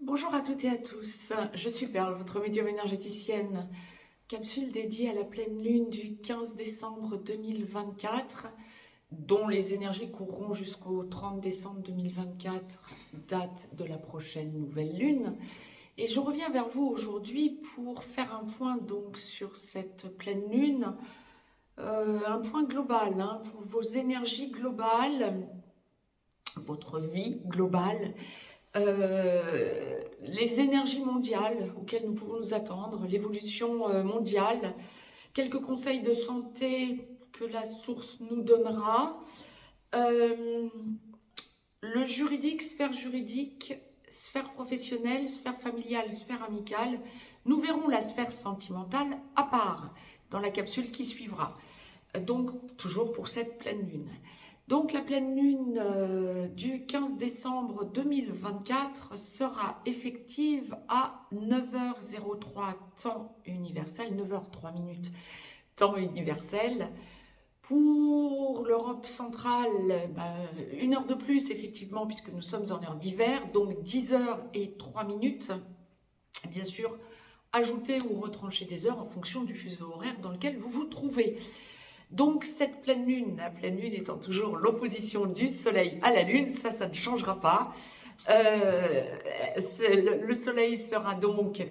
Bonjour à toutes et à tous, je suis Perle, votre médium énergéticienne. Capsule dédiée à la pleine lune du 15 décembre 2024, dont les énergies courront jusqu'au 30 décembre 2024, date de la prochaine nouvelle lune. Et je reviens vers vous aujourd'hui pour faire un point donc sur cette pleine lune, un point global, pour vos énergies globales, votre vie globale. Les énergies mondiales auxquelles nous pouvons nous attendre, l'évolution mondiale, quelques conseils de santé que la source nous donnera, euh, le juridique, sphère professionnelle, sphère familiale, sphère amicale. Nous verrons la sphère sentimentale à part dans la capsule qui suivra. Donc, toujours pour cette pleine lune. Donc, la pleine lune du 15 décembre 2024 sera effective à 9h03 temps universel, 9h03 minutes temps universel. Pour l'Europe centrale, une heure de plus, effectivement, puisque nous sommes en heure d'hiver, donc 10h03 minutes. Bien sûr, ajouter ou retrancher des heures en fonction du fuseau horaire dans lequel vous vous trouvez. Donc cette pleine lune, la pleine lune étant toujours l'opposition du soleil à la lune, ça ne changera pas. Le soleil sera donc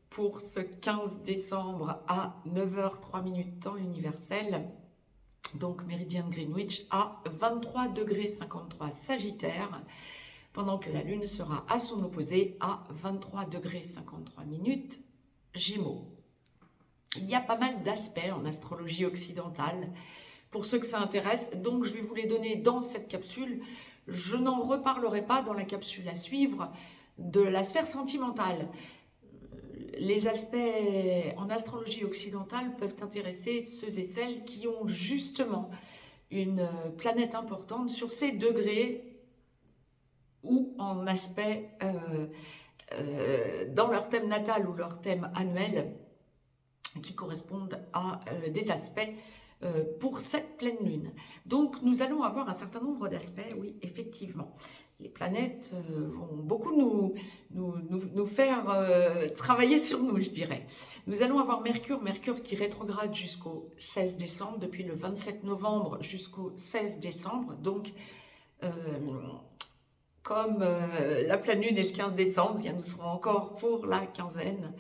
pour ce 15 décembre à 9h03 minutes temps universel, donc méridien de Greenwich, à 23 degrés 53 Sagittaire, pendant que la lune sera à son opposé à 23 degrés 53 minutes Gémeaux. Il y a pas mal d'aspects en astrologie occidentale, pour ceux que ça intéresse, donc je vais vous les donner dans cette capsule. Je n'en reparlerai pas dans la capsule à suivre de la sphère sentimentale. Les aspects en astrologie occidentale peuvent intéresser ceux et celles qui ont justement une planète importante sur ces degrés ou en aspect dans leur thème natal ou leur thème annuel, qui correspondent à des aspects pour cette pleine lune. Donc nous allons avoir un certain nombre d'aspects, oui, effectivement. Les planètes vont beaucoup nous faire travailler sur nous, je dirais. Nous allons avoir Mercure qui rétrograde jusqu'au 16 décembre, depuis le 27 novembre jusqu'au 16 décembre. Donc, comme la pleine lune est le 15 décembre, bien, nous serons encore pour la quinzaine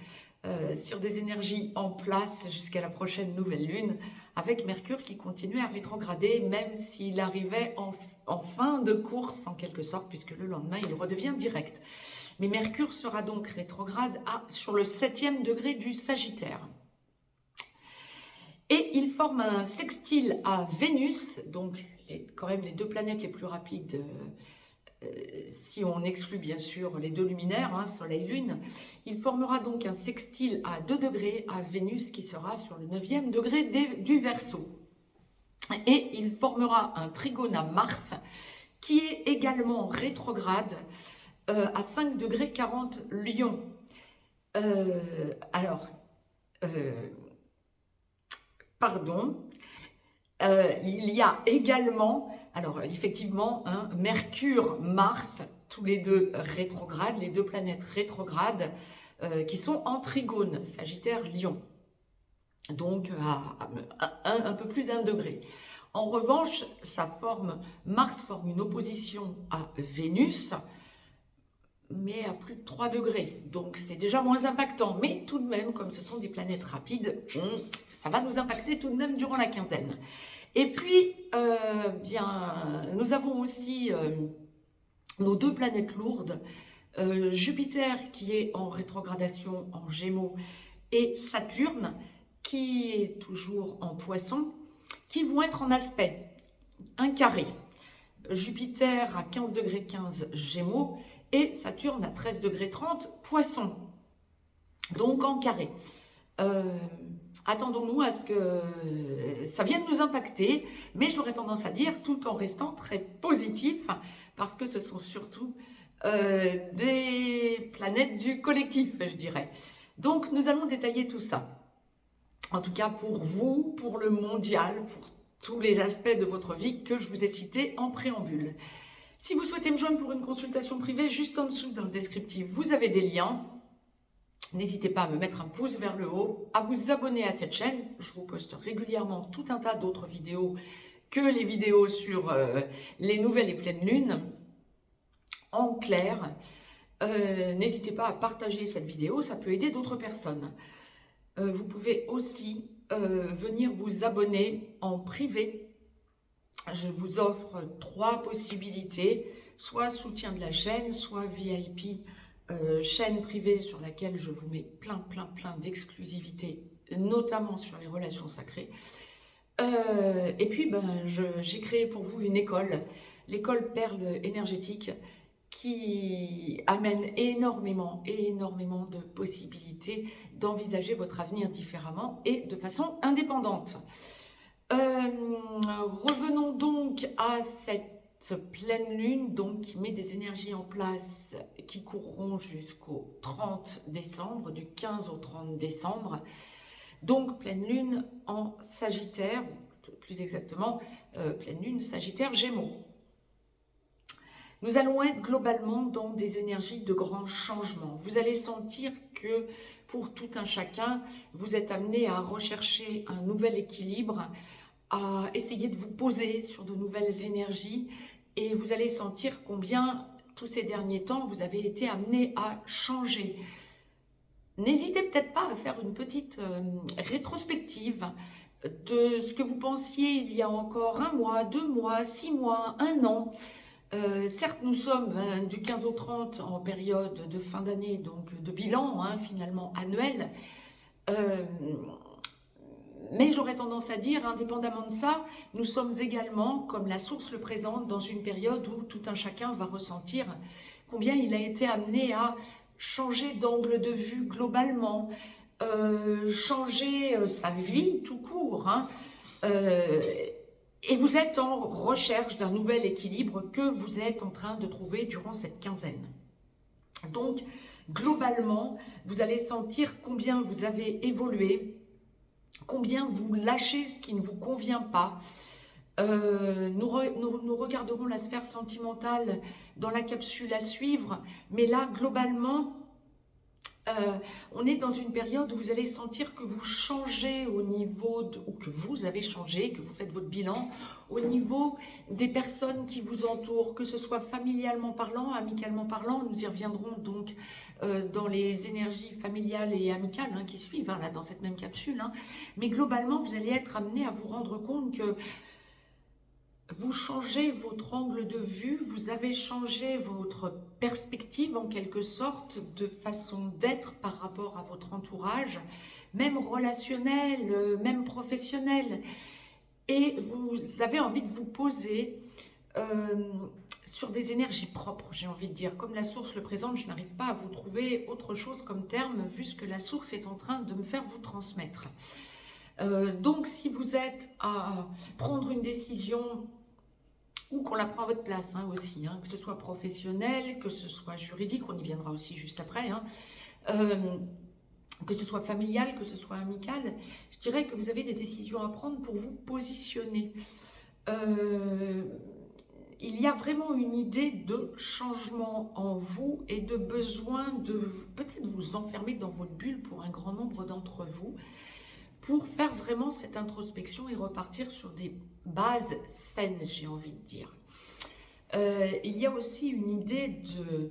sur des énergies en place jusqu'à la prochaine nouvelle lune, avec Mercure qui continue à rétrograder, même s'il arrivait en fin de course en quelque sorte, puisque le lendemain il redevient direct. Mais Mercure sera donc rétrograde sur le 7e degré du Sagittaire. Et il forme un sextile à Vénus, donc quand même les deux planètes les plus rapides, si on exclut bien sûr les deux luminaires, Soleil-Lune. Il formera donc un sextile à 2 degrés à Vénus qui sera sur le 9e degré du Verseau. Et il formera un trigone à Mars qui est également rétrograde à 5 degrés 40 Lion. Il y a également, alors effectivement, Mercure, Mars, tous les deux rétrogrades, les deux planètes rétrogrades qui sont en trigone, Sagittaire, Lion, donc à un peu plus d'1 degré. En revanche, Mars forme une opposition à Vénus, mais à plus de 3 degrés, donc c'est déjà moins impactant, mais tout de même, comme ce sont des planètes rapides, ça va nous impacter tout de même durant la quinzaine. Et puis, nous avons aussi nos deux planètes lourdes, Jupiter qui est en rétrogradation en Gémeaux et Saturne qui est toujours en Poisson, qui vont être en aspect, un carré. Jupiter à 15 degrés 15 Gémeaux et Saturne à 13 degrés 30 Poisson, donc en carré. Attendons-nous à ce que ça vienne nous impacter, mais j'aurais tendance à dire tout en restant très positif, parce que ce sont surtout des planètes du collectif, je dirais. Donc nous allons détailler tout ça. En tout cas pour vous, pour le mondial, pour tous les aspects de votre vie que je vous ai cités en préambule. Si vous souhaitez me joindre pour une consultation privée, juste en dessous dans le descriptif, vous avez des liens. N'hésitez pas à me mettre un pouce vers le haut, à vous abonner à cette chaîne. Je vous poste régulièrement tout un tas d'autres vidéos que les vidéos sur les nouvelles et pleines lunes. En clair, n'hésitez pas à partager cette vidéo, ça peut aider d'autres personnes. Vous pouvez aussi venir vous abonner en privé. Je vous offre 3 possibilités, soit soutien de la chaîne, soit VIP, chaîne privée sur laquelle je vous mets plein d'exclusivités, notamment sur les relations sacrées. Et puis, j'ai créé pour vous une école, l'école Perle énergétique, qui amène énormément de possibilités d'envisager votre avenir différemment et de façon indépendante. Revenons donc à cette pleine lune donc, qui met des énergies en place qui courront jusqu'au 30 décembre, du 15 au 30 décembre. Donc pleine lune en Sagittaire, plus exactement pleine lune Sagittaire Gémeaux. Nous allons être globalement dans des énergies de grands changements. Vous allez sentir que pour tout un chacun, vous êtes amené à rechercher un nouvel équilibre, à essayer de vous poser sur de nouvelles énergies et vous allez sentir combien tous ces derniers temps, vous avez été amené à changer. N'hésitez peut-être pas à faire une petite rétrospective de ce que vous pensiez il y a encore 1 mois, 2 mois, 6 mois, 1 an. Certes, nous sommes du 15 au 30 en période de fin d'année, donc de bilan finalement annuel. Mais j'aurais tendance à dire, indépendamment de ça, nous sommes également, comme la source le présente, dans une période où tout un chacun va ressentir combien il a été amené à changer d'angle de vue globalement, changer sa vie tout court, et vous êtes en recherche d'un nouvel équilibre que vous êtes en train de trouver durant cette quinzaine. Donc, globalement, vous allez sentir combien vous avez évolué, combien vous lâchez ce qui ne vous convient pas. Nous regarderons la sphère sentimentale dans la capsule à suivre, mais là, globalement, on est dans une période où vous allez sentir que vous changez au niveau, ou que vous avez changé, que vous faites votre bilan, au niveau des personnes qui vous entourent, que ce soit familialement parlant, amicalement parlant. Nous y reviendrons donc dans les énergies familiales et amicales qui suivent, là, dans cette même capsule. Mais globalement, vous allez être amené à vous rendre compte que vous changez votre angle de vue, vous avez changé votre perspective en quelque sorte de façon d'être par rapport à votre entourage, même relationnel, même professionnel. Et vous avez envie de vous poser sur des énergies propres, j'ai envie de dire. Comme la source le présente, je n'arrive pas à vous trouver autre chose comme terme, vu ce que la source est en train de me faire vous transmettre. Donc, si vous êtes à prendre une décision ou qu'on la prend à votre place aussi, que ce soit professionnel, que ce soit juridique, on y viendra aussi juste après, que ce soit familial, que ce soit amical, je dirais que vous avez des décisions à prendre pour vous positionner. Il y a vraiment une idée de changement en vous et de besoin de peut-être vous enfermer dans votre bulle pour un grand nombre d'entre vous, pour faire vraiment cette introspection et repartir sur des bases saines, j'ai envie de dire. Il y a aussi une idée de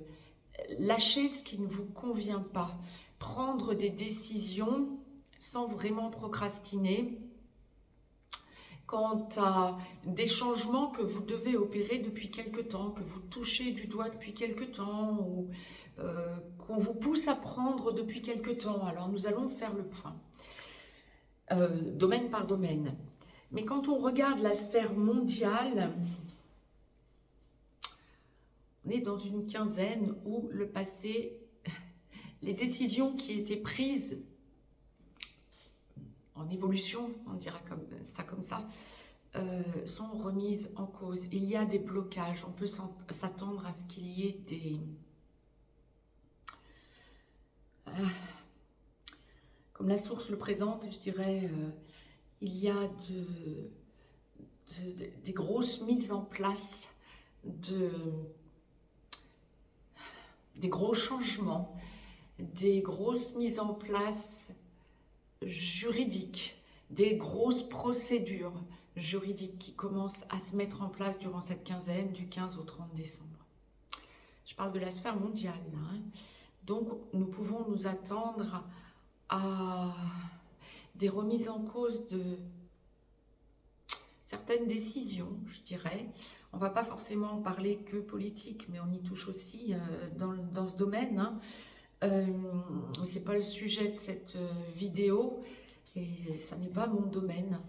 lâcher ce qui ne vous convient pas, prendre des décisions sans vraiment procrastiner quant à des changements que vous devez opérer depuis quelque temps, que vous touchez du doigt depuis quelque temps, ou qu'on vous pousse à prendre depuis quelque temps. Alors nous allons faire le point. Domaine par domaine. Mais quand on regarde la sphère mondiale, on est dans une quinzaine où le passé, les décisions qui étaient prises en évolution, on dira comme ça, sont remises en cause. Il y a des blocages, on peut s'attendre à ce qu'il y ait des... Comme la source le présente, je dirais, il y a des grosses mises en place des gros changements, des grosses mises en place juridiques, des grosses procédures juridiques qui commencent à se mettre en place durant cette quinzaine du 15 au 30 décembre. Je parle de la sphère mondiale là, hein. Donc nous pouvons nous attendre à des remises en cause de certaines décisions, je dirais. On ne va pas forcément parler que politique, mais on y touche aussi dans ce domaine, hein. Ce n'est pas le sujet de cette vidéo et ça n'est pas mon domaine.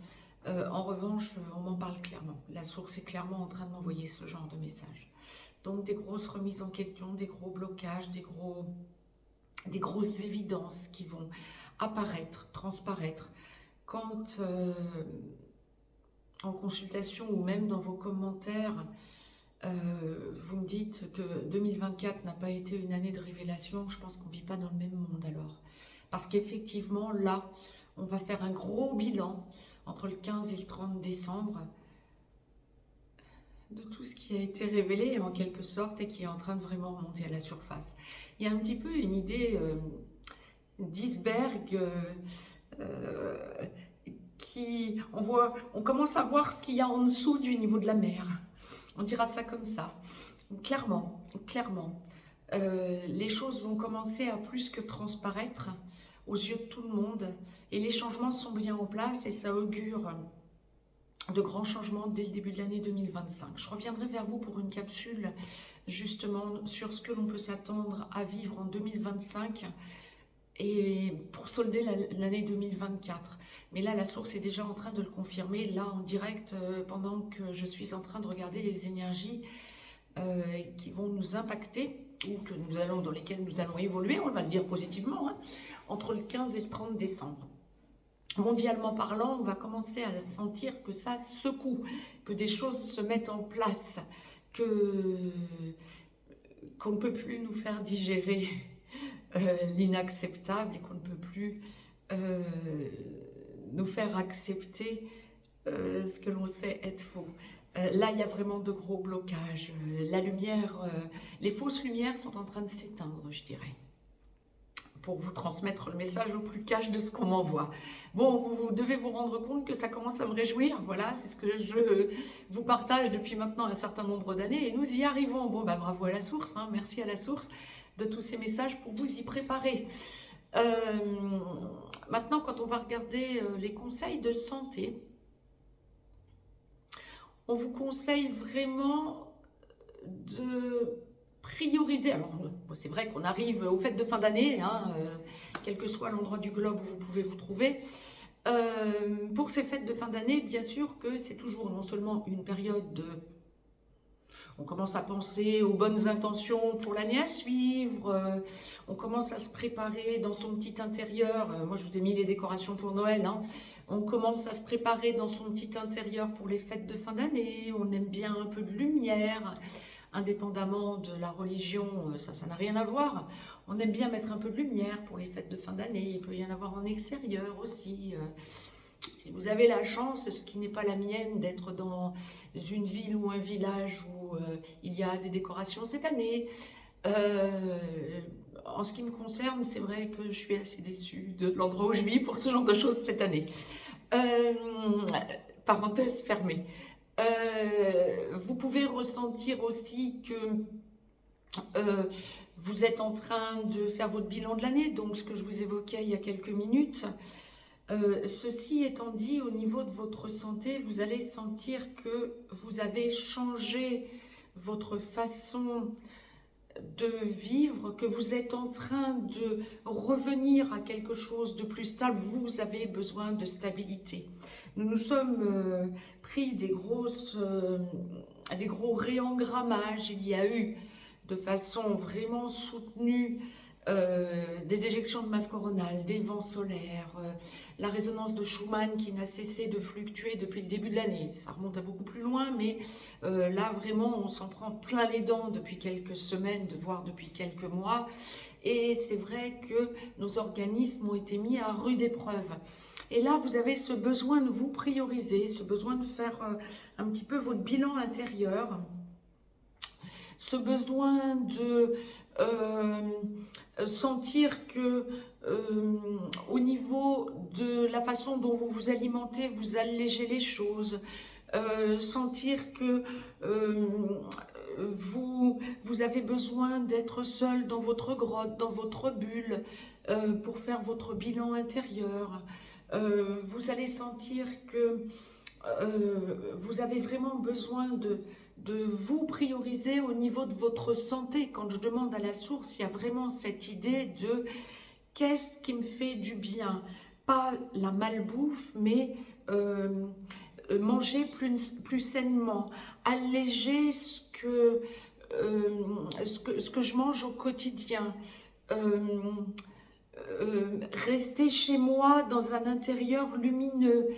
En revanche, on m'en parle clairement. La source est clairement en train de m'envoyer ce genre de message. Donc des grosses remises en question, des gros blocages, des grosses évidences qui vont apparaître, transparaître quand en consultation ou même dans vos commentaires, vous me dites que 2024 n'a pas été une année de révélation. Je pense qu'on ne vit pas dans le même monde alors. Parce qu'effectivement, là, on va faire un gros bilan entre le 15 et le 30 décembre de tout ce qui a été révélé en quelque sorte et qui est en train de vraiment remonter à la surface. Il y a un petit peu une idée d'iceberg on commence à voir ce qu'il y a en dessous du niveau de la mer. On dira ça comme ça. Clairement, clairement. Les choses vont commencer à plus que transparaître aux yeux de tout le monde et les changements sont bien en place et ça augure de grands changements dès le début de l'année 2025. Je reviendrai vers vous pour une capsule justement sur ce que l'on peut s'attendre à vivre en 2025 et pour solder l'année 2024. Mais là, la source est déjà en train de le confirmer, là en direct, pendant que je suis en train de regarder les énergies qui vont nous impacter, ou dans lesquelles nous allons évoluer, on va le dire positivement, hein, entre le 15 et le 30 décembre. Mondialement parlant, on va commencer à sentir que ça secoue, que des choses se mettent en place, qu'on ne peut plus nous faire digérer l'inacceptable et qu'on ne peut plus nous faire accepter ce que l'on sait être faux. Là, il y a vraiment de gros blocages. La lumière, les fausses lumières sont en train de s'éteindre, je dirais, pour vous transmettre le message au plus cash de ce qu'on m'envoie. Bon, vous devez vous rendre compte que ça commence à me réjouir. Voilà, c'est ce que je vous partage depuis maintenant un certain nombre d'années et nous y arrivons. Bon, bah, bravo à la source, hein, merci à la source de tous ces messages pour vous y préparer. Maintenant, quand on va regarder les conseils de santé, on vous conseille vraiment de prioriser. Alors, c'est vrai qu'on arrive aux fêtes de fin d'année, hein, quel que soit l'endroit du globe où vous pouvez vous trouver. Pour ces fêtes de fin d'année, bien sûr que c'est toujours non seulement une période de... On commence à penser aux bonnes intentions pour l'année à suivre, on commence à se préparer dans son petit intérieur. Moi, je vous ai mis les décorations pour Noël, hein. On commence à se préparer dans son petit intérieur pour les fêtes de fin d'année. On aime bien un peu de lumière, indépendamment de la religion, ça n'a rien à voir. On aime bien mettre un peu de lumière pour les fêtes de fin d'année. Il peut y en avoir en extérieur aussi. Si vous avez la chance, ce qui n'est pas la mienne, d'être dans une ville ou un village où il y a des décorations cette année, en ce qui me concerne, c'est vrai que je suis assez déçue de l'endroit où je vis pour ce genre de choses cette année. Parenthèse fermée. Vous pouvez ressentir aussi que vous êtes en train de faire votre bilan de l'année, donc ce que je vous évoquais il y a quelques minutes. Ceci étant dit, au niveau de votre santé, vous allez sentir que vous avez changé votre façon de vivre, que vous êtes en train de revenir à quelque chose de plus stable. Vous avez besoin de stabilité. Nous nous sommes pris des gros réengrammages. Il y a eu de façon vraiment soutenue des éjections de masse coronale, des vents solaires, la résonance de Schumann qui n'a cessé de fluctuer depuis le début de l'année. Ça remonte à beaucoup plus loin, mais là vraiment on s'en prend plein les dents depuis quelques semaines, voire depuis quelques mois. Et c'est vrai que nos organismes ont été mis à rude épreuve. Et là, vous avez ce besoin de vous prioriser, ce besoin de faire un petit peu votre bilan intérieur. ce besoin de sentir que au niveau de la façon dont vous vous alimentez, vous allégez les choses, sentir que vous avez besoin d'être seul dans votre grotte, dans votre bulle, pour faire votre bilan intérieur. Vous allez sentir que vous avez vraiment besoin de vous prioriser au niveau de votre santé. Quand je demande à la source, il y a vraiment cette idée de qu'est-ce qui me fait du bien. Pas la malbouffe, mais manger plus sainement, alléger ce que je mange au quotidien. Euh, Rester chez moi dans un intérieur lumineux.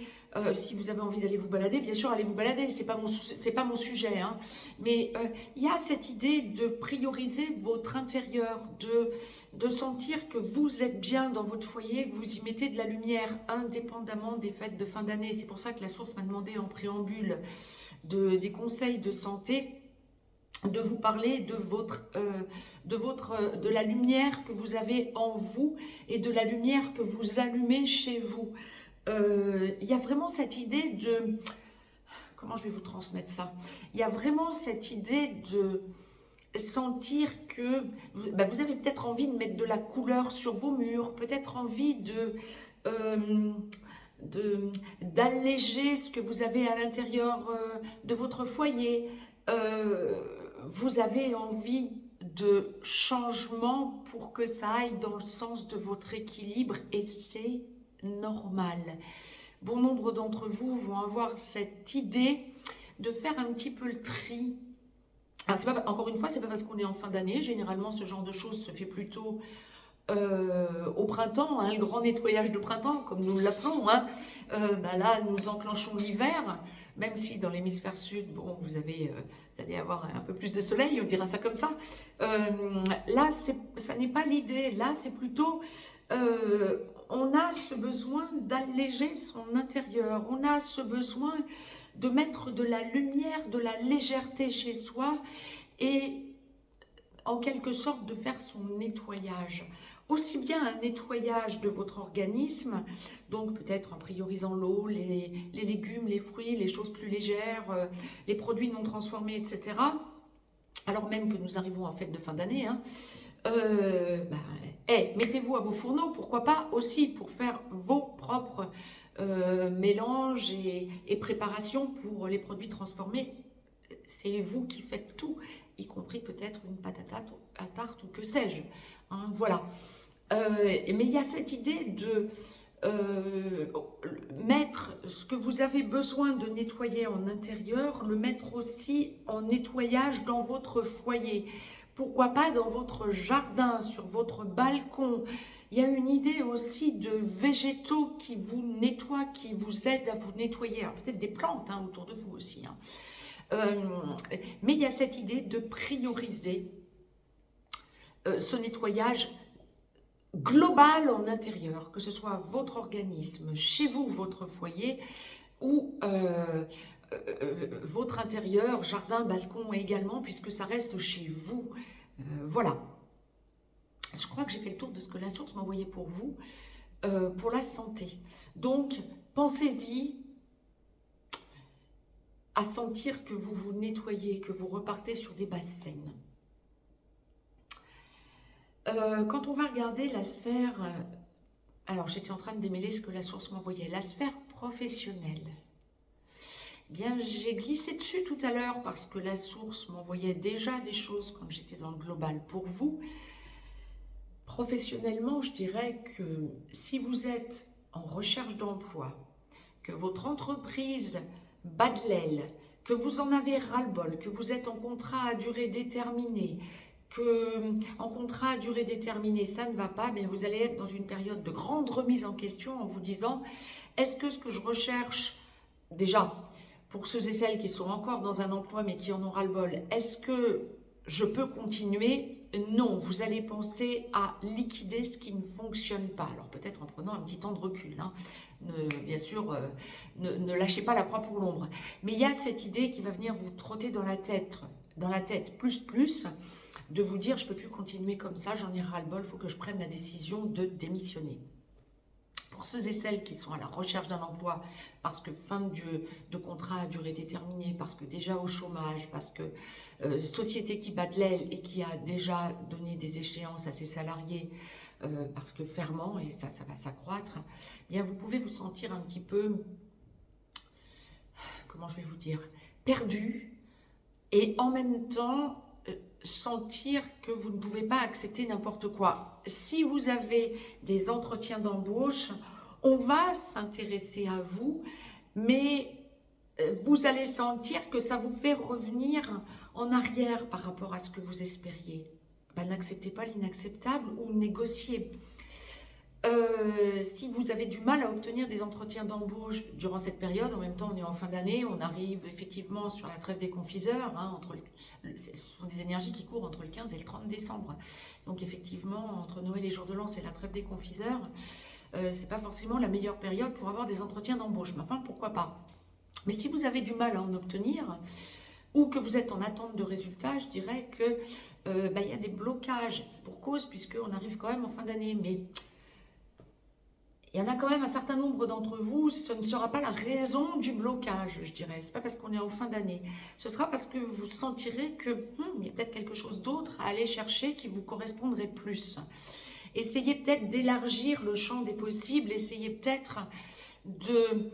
Si vous avez envie d'aller vous balader, bien sûr, allez vous balader, c'est pas mon sujet, hein. Mais il y a cette idée de prioriser votre intérieur, de sentir que vous êtes bien dans votre foyer, que vous y mettez de la lumière, indépendamment des fêtes de fin d'année. C'est pour ça que la source m'a demandé en préambule des conseils de santé, de vous parler de la lumière que vous avez en vous et de la lumière que vous allumez chez vous. Il y a vraiment cette idée de... Comment je vais vous transmettre ça? Il y a vraiment cette idée de sentir que vous avez peut-être envie de mettre de la couleur sur vos murs, peut-être envie d'alléger ce que vous avez à l'intérieur de votre foyer. Vous avez envie de changement pour que ça aille dans le sens de votre équilibre et c'est normal. Bon nombre d'entre vous vont avoir cette idée de faire un petit peu le tri. Alors, encore une fois, c'est pas parce qu'on est en fin d'année. Généralement, ce genre de choses se fait plutôt au printemps, hein, le grand nettoyage de printemps, comme nous l'appelons. Hein. Là, nous enclenchons l'hiver, même si dans l'hémisphère sud, bon, vous allez avoir un peu plus de soleil, on dira ça comme ça. Là, ça n'est pas l'idée. Là, c'est plutôt... on a ce besoin d'alléger son intérieur. On a ce besoin de mettre de la lumière, de la légèreté chez soi et en quelque sorte de faire son nettoyage. Aussi bien un nettoyage de votre organisme, donc peut-être en priorisant l'eau, les légumes, les fruits, les choses plus légères, les produits non transformés, etc. Alors même que nous arrivons en fête de fin d'année, hein, mettez-vous à vos fourneaux, pourquoi pas aussi pour faire vos propres mélanges et préparations pour les produits transformés. C'est vous qui faites tout, y compris peut-être une pâte à tarte ou que sais-je. Hein, voilà. Mais il y a cette idée de mettre ce que vous avez besoin de nettoyer en intérieur, le mettre aussi en nettoyage dans votre foyer. Pourquoi pas dans votre jardin, sur votre balcon. Il y a une idée aussi de végétaux qui vous nettoient, qui vous aident à vous nettoyer. Alors peut-être des plantes hein, autour de vous aussi. Hein. Mais il y a cette idée de prioriser ce nettoyage global en intérieur, que ce soit votre organisme, chez vous, votre foyer, ou votre intérieur, jardin, balcon également, puisque ça reste chez vous. Voilà. Je crois que j'ai fait le tour de ce que la source m'envoyait pour vous, pour la santé. Donc, pensez-y à sentir que vous vous nettoyez, que vous repartez sur des bases saines. Quand on va regarder la sphère, alors j'étais en train de démêler ce que la source m'envoyait, la sphère professionnelle. Eh bien, j'ai glissé dessus tout à l'heure parce que la source m'envoyait déjà des choses quand j'étais dans le global pour vous. Professionnellement, je dirais que si vous êtes en recherche d'emploi, que votre entreprise bat de l'aile, que vous en avez ras-le-bol, que vous êtes en contrat à durée déterminée, en contrat à durée déterminée, ça ne va pas, bien vous allez être dans une période de grande remise en question en vous disant, est-ce que ce que je recherche, déjà, pour ceux et celles qui sont encore dans un emploi mais qui en ont ras-le-bol, est-ce que je peux continuer? Non, vous allez penser à liquider ce qui ne fonctionne pas. Alors peut-être en prenant un petit temps de recul. Hein. Bien sûr, ne lâchez pas la proie pour l'ombre. Mais il y a cette idée qui va venir vous trotter dans la tête dans la tête plus, de vous dire je ne peux plus continuer comme ça, j'en ai ras-le-bol, il faut que je prenne la décision de démissionner. Pour ceux et celles qui sont à la recherche d'un emploi, parce que fin de contrat à durée déterminée, parce que déjà au chômage, parce que société qui bat de l'aile et qui a déjà donné des échéances à ses salariés, parce que fermement, et ça va s'accroître, eh bien vous pouvez vous sentir un petit peu, comment je vais vous dire, perdu, et en même temps sentir que vous ne pouvez pas accepter n'importe quoi. Si vous avez des entretiens d'embauche, on va s'intéresser à vous, mais vous allez sentir que ça vous fait revenir en arrière par rapport à ce que vous espériez. Ben, n'acceptez pas l'inacceptable ou négociez. Si vous avez du mal à obtenir des entretiens d'embauche durant cette période, en même temps on est en fin d'année, on arrive effectivement sur la trêve des confiseurs, hein, ce sont des énergies qui courent entre le 15 et le 30 décembre. Donc effectivement, entre Noël et Jour de l'An, c'est la trêve des confiseurs. C'est pas forcément la meilleure période pour avoir des entretiens d'embauche, mais enfin pourquoi pas. Mais si vous avez du mal à en obtenir, ou que vous êtes en attente de résultats, je dirais que il y a des blocages pour cause, puisqu'on arrive quand même en fin d'année, mais il y en a quand même un certain nombre d'entre vous, ce ne sera pas la raison du blocage, je dirais. Ce n'est pas parce qu'on est en fin d'année. Ce sera parce que vous sentirez que il y a peut-être quelque chose d'autre à aller chercher qui vous correspondrait plus. Essayez peut-être d'élargir le champ des possibles. Essayez peut-être de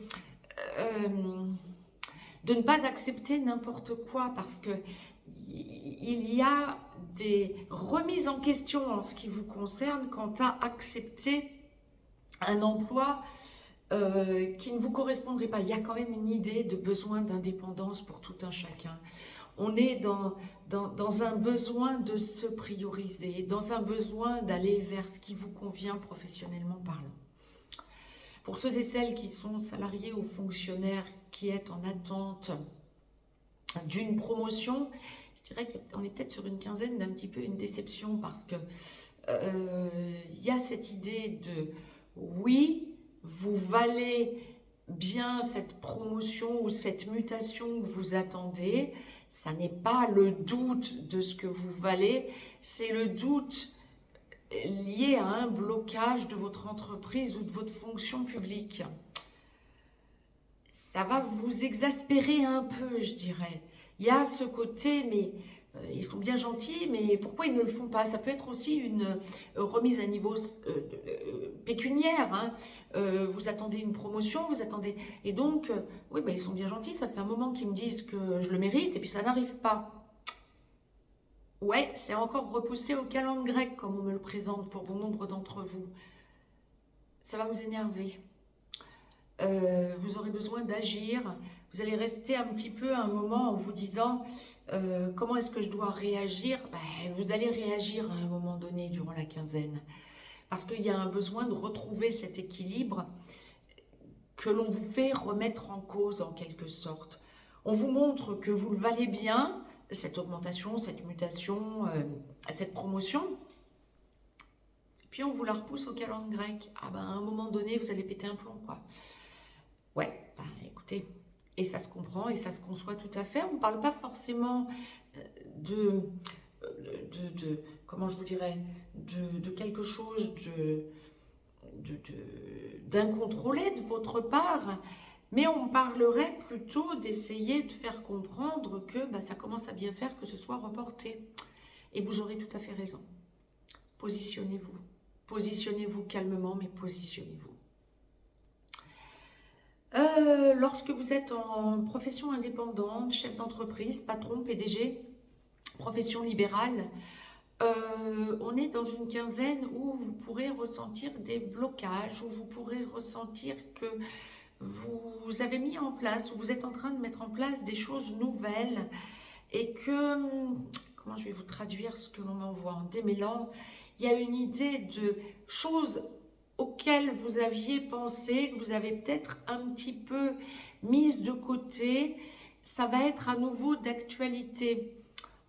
ne pas accepter n'importe quoi, parce que il y a des remises en question en ce qui vous concerne quant à accepter un emploi qui ne vous correspondrait pas. Il y a quand même une idée de besoin d'indépendance pour tout un chacun. On est dans un besoin de se prioriser, dans un besoin d'aller vers ce qui vous convient professionnellement parlant. Pour ceux et celles qui sont salariés ou fonctionnaires, qui est en attente d'une promotion, je dirais qu'on est peut-être sur une quinzaine d'un petit peu une déception, parce que il y a cette idée de oui, vous valez bien cette promotion ou cette mutation que vous attendez. Ça n'est pas le doute de ce que vous valez, c'est le doute lié à un blocage de votre entreprise ou de votre fonction publique. Ça va vous exaspérer un peu, je dirais. Il y a ce côté, mais ils sont bien gentils, mais pourquoi ils ne le font pas? Ça peut être aussi une remise à niveau pécuniaire, hein. Vous attendez une promotion, vous attendez... Et donc, oui, ils sont bien gentils, ça fait un moment qu'ils me disent que je le mérite, et puis ça n'arrive pas. Ouais, c'est encore repoussé au calendrier grec, comme on me le présente pour bon nombre d'entre vous. Ça va vous énerver. Vous aurez besoin d'agir. Vous allez rester un petit peu un moment en vous disant comment est-ce que je dois réagir? Vous allez réagir à un moment donné durant la quinzaine. Parce qu'il y a un besoin de retrouver cet équilibre que l'on vous fait remettre en cause en quelque sorte. On vous montre que vous le valez bien, cette augmentation, cette mutation, cette promotion. Puis on vous la repousse au calendrier grec. À un moment donné, vous allez péter un plomb, quoi. Ouais, écoutez, et ça se comprend et ça se conçoit tout à fait. On ne parle pas forcément comment je vous dirais, de quelque chose d'incontrôlé de votre part, mais on parlerait plutôt d'essayer de faire comprendre que ça commence à bien faire que ce soit reporté. Et vous aurez tout à fait raison. Positionnez-vous. Positionnez-vous calmement, mais positionnez-vous. Lorsque vous êtes en profession indépendante, chef d'entreprise, patron, PDG, profession libérale, on est dans une quinzaine où vous pourrez ressentir des blocages, où vous pourrez ressentir que vous avez mis en place, ou vous êtes en train de mettre en place des choses nouvelles, et que, comment je vais vous traduire ce que l'on m'envoie en démêlant, il y a une idée de choses auxquelles vous aviez pensé, que vous avez peut-être un petit peu mises de côté, ça va être à nouveau d'actualité.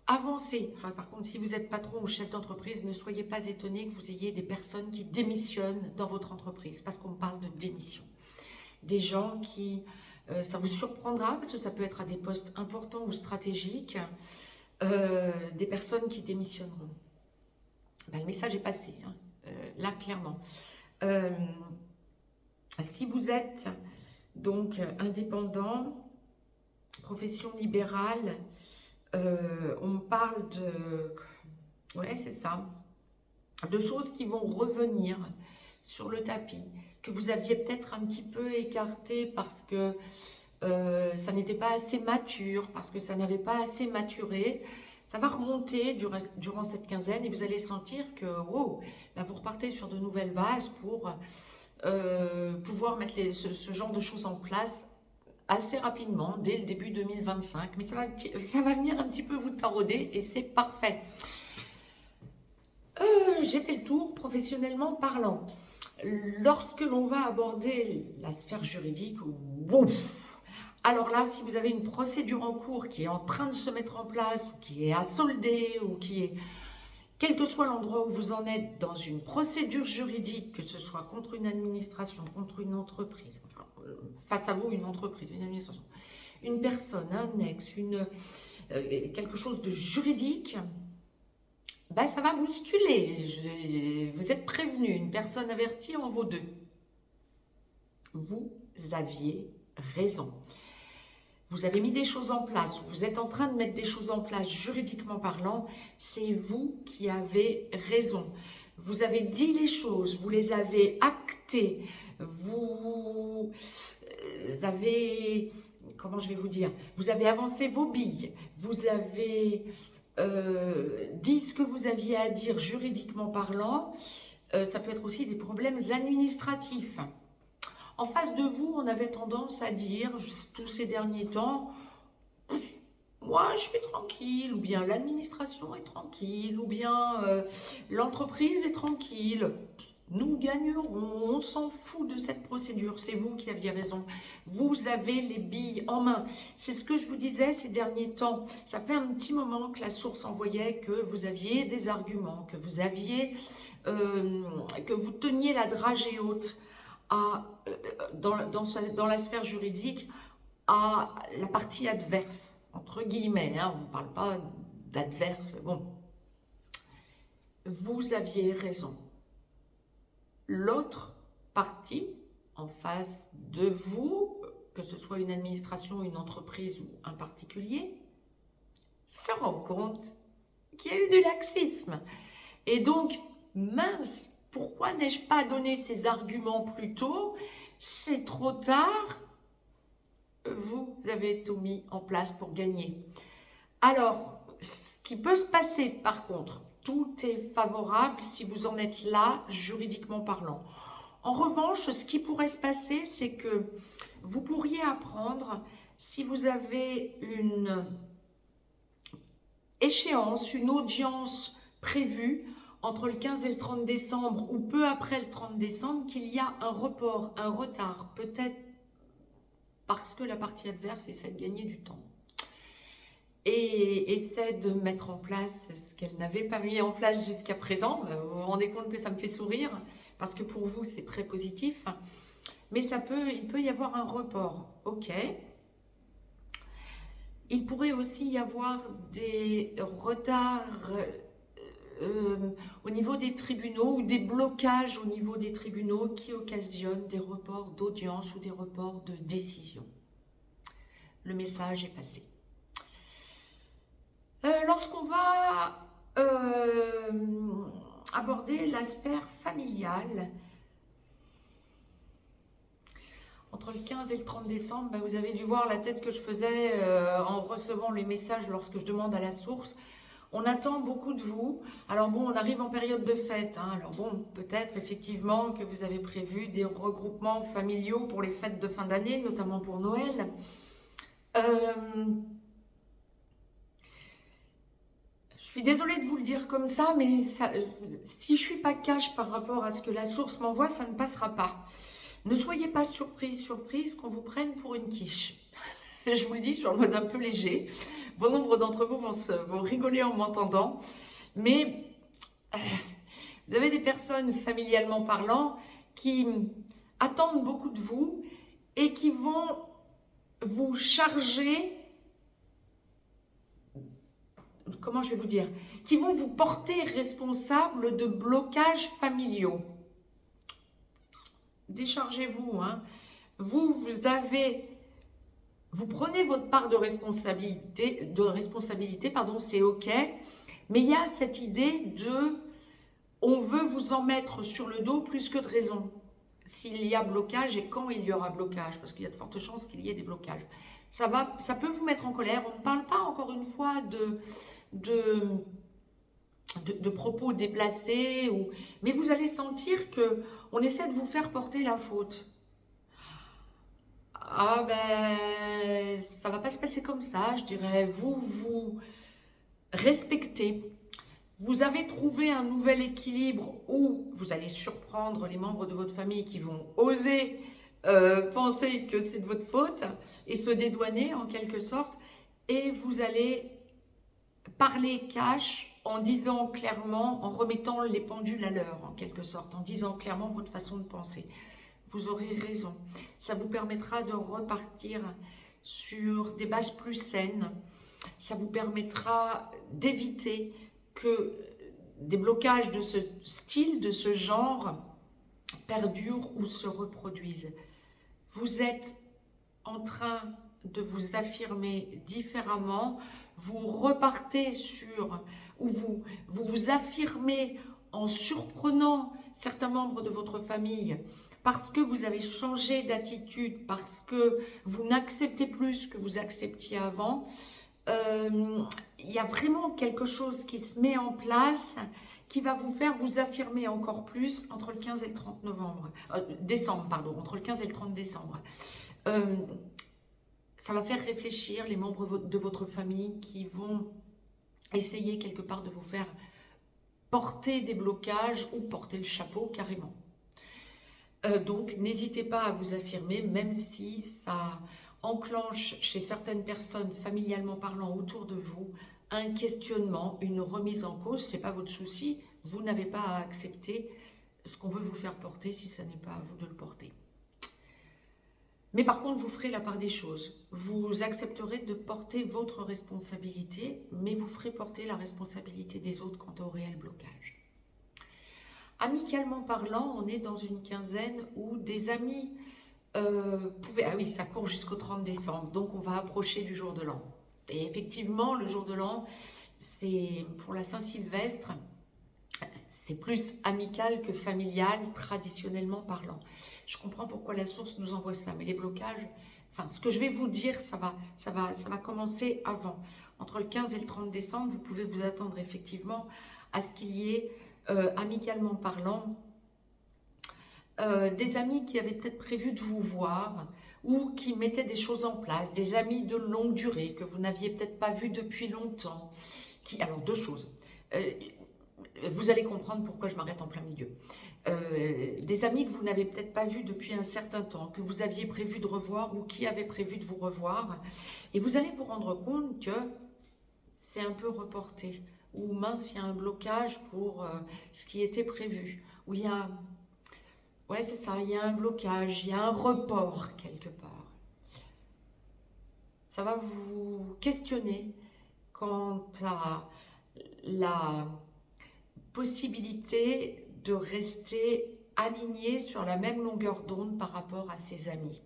Avancez. Par contre, si vous êtes patron ou chef d'entreprise, ne soyez pas étonné que vous ayez des personnes qui démissionnent dans votre entreprise, parce qu'on parle de démission. Des gens qui, ça vous surprendra, parce que ça peut être à des postes importants ou stratégiques, des personnes qui démissionneront. Ben, le message est passé, hein, là clairement. Si vous êtes donc indépendant, profession libérale, on parle de... Ouais, c'est ça. De choses qui vont revenir sur le tapis, que vous aviez peut-être un petit peu écarté parce que ça n'était pas assez mature, parce que ça n'avait pas assez maturé. Ça va remonter durant cette quinzaine et vous allez sentir que wow, ben vous repartez sur de nouvelles bases pour pouvoir mettre ce genre de choses en place assez rapidement, dès le début 2025. Mais ça va venir un petit peu vous tarauder et c'est parfait. J'ai fait le tour professionnellement parlant. Lorsque l'on va aborder la sphère juridique, ouf, alors là, si vous avez une procédure en cours qui est en train de se mettre en place, ou qui est à solder, ou qui est, quel que soit l'endroit où vous en êtes dans une procédure juridique, que ce soit contre une administration, contre une entreprise, enfin, face à vous, une entreprise, une administration, une personne, un ex, quelque chose de juridique, ben, ça va bousculer. Vous êtes prévenu, une personne avertie en vaut deux. Vous aviez raison. Vous avez mis des choses en place, vous êtes en train de mettre des choses en place juridiquement parlant, c'est vous qui avez raison. Vous avez dit les choses, vous les avez actées, vous avez, comment je vais vous dire, vous avez avancé vos billes, vous avez dit ce que vous aviez à dire juridiquement parlant. Ça peut être aussi des problèmes administratifs. En face de vous, on avait tendance à dire, tous ces derniers temps, moi je suis tranquille, ou bien l'administration est tranquille, ou bien l'entreprise est tranquille. Nous gagnerons, on s'en fout de cette procédure, c'est vous qui aviez raison. Vous avez les billes en main. C'est ce que je vous disais ces derniers temps. Ça fait un petit moment que la source envoyait que vous aviez des arguments, que vous aviez, que vous teniez la dragée haute dans la sphère juridique à la partie adverse, entre guillemets, hein, on ne parle pas d'adverse, bon. Vous aviez raison. L'autre partie, en face de vous, que ce soit une administration, une entreprise ou un particulier, se rend compte qu'il y a eu du laxisme. Et donc, mince, pourquoi n'ai-je pas donné ces arguments plus tôt? C'est trop tard. Vous avez tout mis en place pour gagner. Alors, ce qui peut se passer par contre, tout est favorable si vous en êtes là, juridiquement parlant. En revanche, ce qui pourrait se passer, c'est que vous pourriez apprendre, si vous avez une échéance, une audience prévue entre le 15 et le 30 décembre ou peu après le 30 décembre, qu'il y a un report, un retard, peut-être parce que la partie adverse essaie de gagner du temps et essaie de mettre en place ce qu'elle n'avait pas mis en place jusqu'à présent. Vous vous rendez compte que ça me fait sourire, parce que pour vous, c'est très positif. Mais il peut y avoir un report, ok. Il pourrait aussi y avoir des retards au niveau des tribunaux ou des blocages au niveau des tribunaux qui occasionnent des reports d'audience ou des reports de décision. Le message est passé. Lorsqu'on va aborder la sphère familiale, entre le 15 et le 30 décembre, vous avez dû voir la tête que je faisais en recevant les messages lorsque je demande à la source. On attend beaucoup de vous. Alors bon, on arrive en période de fête, hein. Alors bon, peut-être effectivement que vous avez prévu des regroupements familiaux pour les fêtes de fin d'année, notamment pour Noël. Je suis désolée de vous le dire comme ça, mais si je ne suis pas cash par rapport à ce que la source m'envoie, ça ne passera pas. Ne soyez pas surprise qu'on vous prenne pour une quiche. Je vous le dis sur le mode un peu léger. Bon nombre d'entre vous vont rigoler en m'entendant. Mais vous avez des personnes, familialement parlant, qui attendent beaucoup de vous et qui vont vous charger comment je vais vous dire, qui vont vous porter responsable de blocages familiaux. Déchargez-vous, hein. Vous prenez votre part de responsabilité, pardon, c'est ok, mais il y a cette idée de, on veut vous en mettre sur le dos plus que de raison. S'il y a blocage et quand il y aura blocage, parce qu'il y a de fortes chances qu'il y ait des blocages. Ça peut vous mettre en colère. On ne parle pas encore une fois de propos déplacés, mais vous allez sentir que on essaie de vous faire porter la faute. Ah ben, ça va pas se passer comme ça, je dirais. Vous respectez. Vous avez trouvé un nouvel équilibre où vous allez surprendre les membres de votre famille qui vont oser penser que c'est de votre faute et se dédouaner en quelque sorte. Et vous allez parler cash en disant clairement, en remettant les pendules à l'heure en quelque sorte, en disant clairement votre façon de penser. Vous aurez raison. Ça vous permettra de repartir sur des bases plus saines. Ça vous permettra d'éviter que des blocages de ce style, de ce genre, perdurent ou se reproduisent. Vous êtes en train de vous affirmer différemment. Vous repartez sur, ou vous affirmez en surprenant certains membres de votre famille parce que vous avez changé d'attitude, parce que vous n'acceptez plus ce que vous acceptiez avant. Il y a vraiment quelque chose qui se met en place qui va vous faire vous affirmer encore plus entre le 15 et le 30 décembre, pardon, entre le 15 et le 30 décembre. Ça va faire réfléchir les membres de votre famille qui vont essayer quelque part de vous faire porter des blocages ou porter le chapeau carrément. Donc n'hésitez pas à vous affirmer, même si ça enclenche chez certaines personnes, familialement parlant, autour de vous, un questionnement, une remise en cause. Ce n'est pas votre souci, vous n'avez pas à accepter ce qu'on veut vous faire porter si ce n'est pas à vous de le porter. Mais par contre, vous ferez la part des choses. Vous accepterez de porter votre responsabilité, mais vous ferez porter la responsabilité des autres quant au réel blocage. Amicalement parlant, on est dans une quinzaine où des amis pouvaient... Ah oui, ça court jusqu'au 30 décembre, donc on va approcher du jour de l'an. Et effectivement, le jour de l'an, c'est pour la Saint-Sylvestre, c'est plus amical que familial, traditionnellement parlant. Je comprends pourquoi la source nous envoie ça, mais les blocages, enfin, ce que je vais vous dire, ça va commencer avant. Entre le 15 et le 30 décembre, vous pouvez vous attendre effectivement à ce qu'il y ait, amicalement parlant, des amis qui avaient peut-être prévu de vous voir ou qui mettaient des choses en place, des amis de longue durée que vous n'aviez peut-être pas vus depuis longtemps. Alors, deux choses. Vous allez comprendre pourquoi je m'arrête en plein milieu. Des amis que vous n'avez peut-être pas vus depuis un certain temps, que vous aviez prévu de revoir ou qui avaient prévu de vous revoir. Et vous allez vous rendre compte que c'est un peu reporté. Ou mince, il y a un blocage pour ce qui était prévu. Ou il y a... Ouais, c'est ça, il y a un blocage, il y a un report quelque part. Ça va vous questionner quant à la possibilité de rester aligné sur la même longueur d'onde par rapport à ses amis.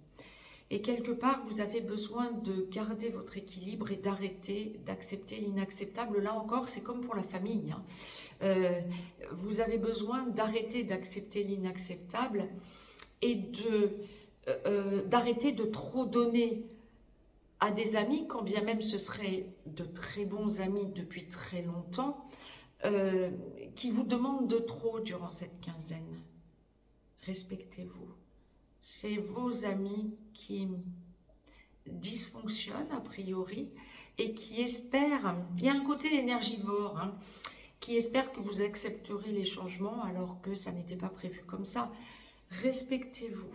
Et quelque part, vous avez besoin de garder votre équilibre et d'arrêter d'accepter l'inacceptable. Là encore, c'est comme pour la famille, hein. Vous avez besoin d'arrêter d'accepter l'inacceptable et d'arrêter de trop donner à des amis, quand bien même ce seraient de très bons amis depuis très longtemps, qui vous demandent de trop durant cette quinzaine. Respectez-vous. C'est vos amis qui dysfonctionnent a priori et qui espèrent, il y a un côté énergivore, hein, qui espèrent que vous accepterez les changements alors que ça n'était pas prévu comme ça. Respectez-vous.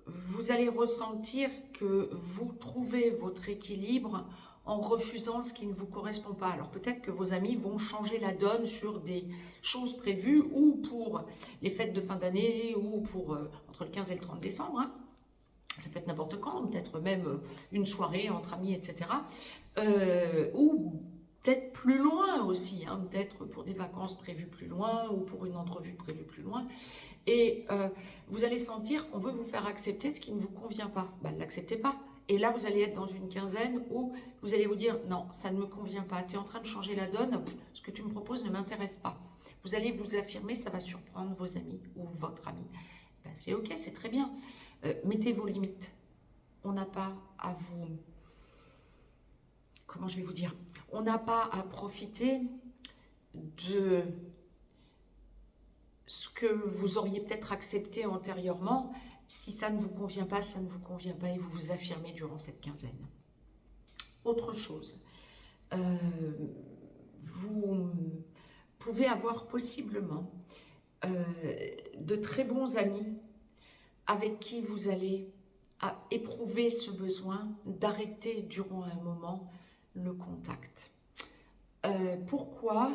Vous allez ressentir que vous trouvez votre équilibre en refusant ce qui ne vous correspond pas. Alors peut-être que vos amis vont changer la donne sur des choses prévues ou pour les fêtes de fin d'année ou pour entre le 15 et le 30 décembre. Hein. Ça peut être n'importe quand, peut-être même une soirée entre amis, etc. Ou peut-être plus loin aussi, hein, peut-être pour des vacances prévues plus loin ou pour une entrevue prévue plus loin. Et vous allez sentir qu'on veut vous faire accepter ce qui ne vous convient pas. Ben, ne l'acceptez pas. Et là, vous allez être dans une quinzaine où vous allez vous dire « Non, ça ne me convient pas. Tu es en train de changer la donne. Ce que tu me proposes ne m'intéresse pas. » Vous allez vous affirmer, ça va surprendre vos amis ou votre ami. Ben, c'est ok, c'est très bien. Mettez vos limites. On n'a pas à vous... Comment je vais vous dire? On n'a pas à profiter de ce que vous auriez peut-être accepté antérieurement. Si ça ne vous convient pas, ça ne vous convient pas et vous vous affirmez durant cette quinzaine. Autre chose, vous pouvez avoir possiblement de très bons amis avec qui vous allez éprouver ce besoin d'arrêter durant un moment le contact. Pourquoi ?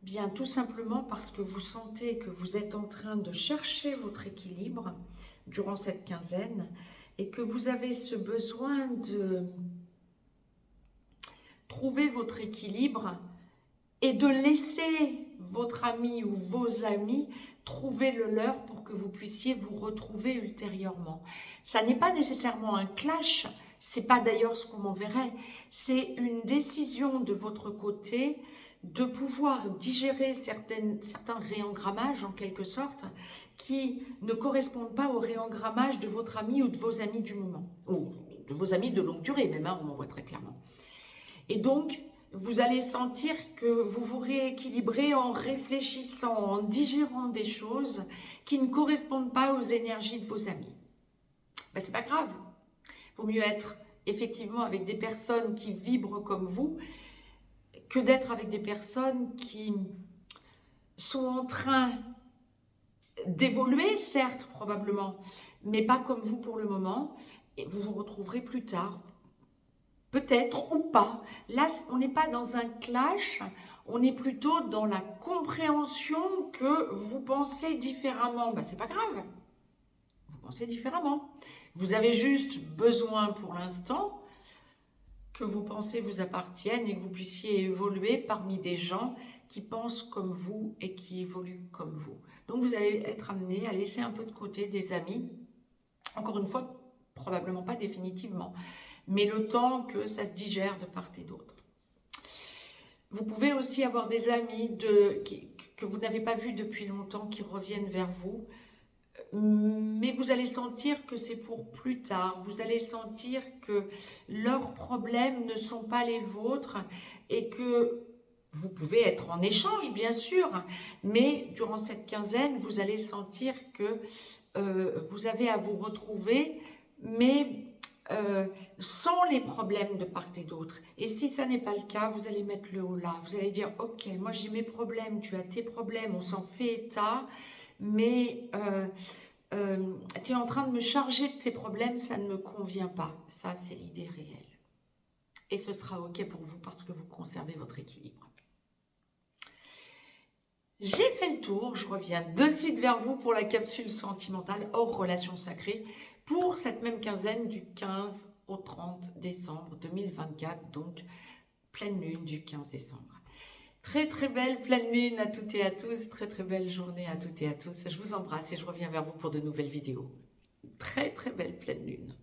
Bien, tout simplement parce que vous sentez que vous êtes en train de chercher votre équilibre durant cette quinzaine et que vous avez ce besoin de trouver votre équilibre et de laisser votre ami ou vos amis trouver le leur pour que vous puissiez vous retrouver ultérieurement. Ça n'est pas nécessairement un clash, c'est pas d'ailleurs ce qu'on m'enverrait, c'est une décision de votre côté de pouvoir digérer certains réengrammages en quelque sorte qui ne correspondent pas au réengrammage de votre ami ou de vos amis du moment, ou de vos amis de longue durée même, hein, on m'en voit très clairement. Et donc, vous allez sentir que vous vous rééquilibrez en réfléchissant, en digérant des choses qui ne correspondent pas aux énergies de vos amis. Ben, c'est pas grave. Il vaut mieux être effectivement avec des personnes qui vibrent comme vous que d'être avec des personnes qui sont en train d'évoluer, certes, probablement, mais pas comme vous pour le moment. Et vous vous retrouverez plus tard. Peut-être ou pas. Là, on n'est pas dans un clash, on est plutôt dans la compréhension que vous pensez différemment. Ben, c'est pas grave, vous pensez différemment. Vous avez juste besoin pour l'instant que vos pensées vous appartiennent et que vous puissiez évoluer parmi des gens qui pensent comme vous et qui évoluent comme vous. Donc vous allez être amené à laisser un peu de côté des amis, encore une fois, probablement pas définitivement, mais le temps que ça se digère de part et d'autre. Vous pouvez aussi avoir des amis que vous n'avez pas vus depuis longtemps qui reviennent vers vous, mais vous allez sentir que c'est pour plus tard. Vous allez sentir que leurs problèmes ne sont pas les vôtres et que vous pouvez être en échange, bien sûr, mais durant cette quinzaine, vous allez sentir que vous avez à vous retrouver, mais sans les problèmes de part et d'autre. Et si ça n'est pas le cas, vous allez mettre le haut là. Vous allez dire, ok, moi j'ai mes problèmes, tu as tes problèmes, on s'en fait état, mais tu es en train de me charger de tes problèmes, ça ne me convient pas. Ça, c'est l'idée réelle. Et ce sera ok pour vous parce que vous conservez votre équilibre. J'ai fait le tour, je reviens de suite vers vous pour la capsule sentimentale hors relation sacrée pour cette même quinzaine du 15 au 30 décembre 2024, donc pleine lune du 15 décembre. Très très belle pleine lune à toutes et à tous, très très belle journée à toutes et à tous. Je vous embrasse et je reviens vers vous pour de nouvelles vidéos. Très très belle pleine lune.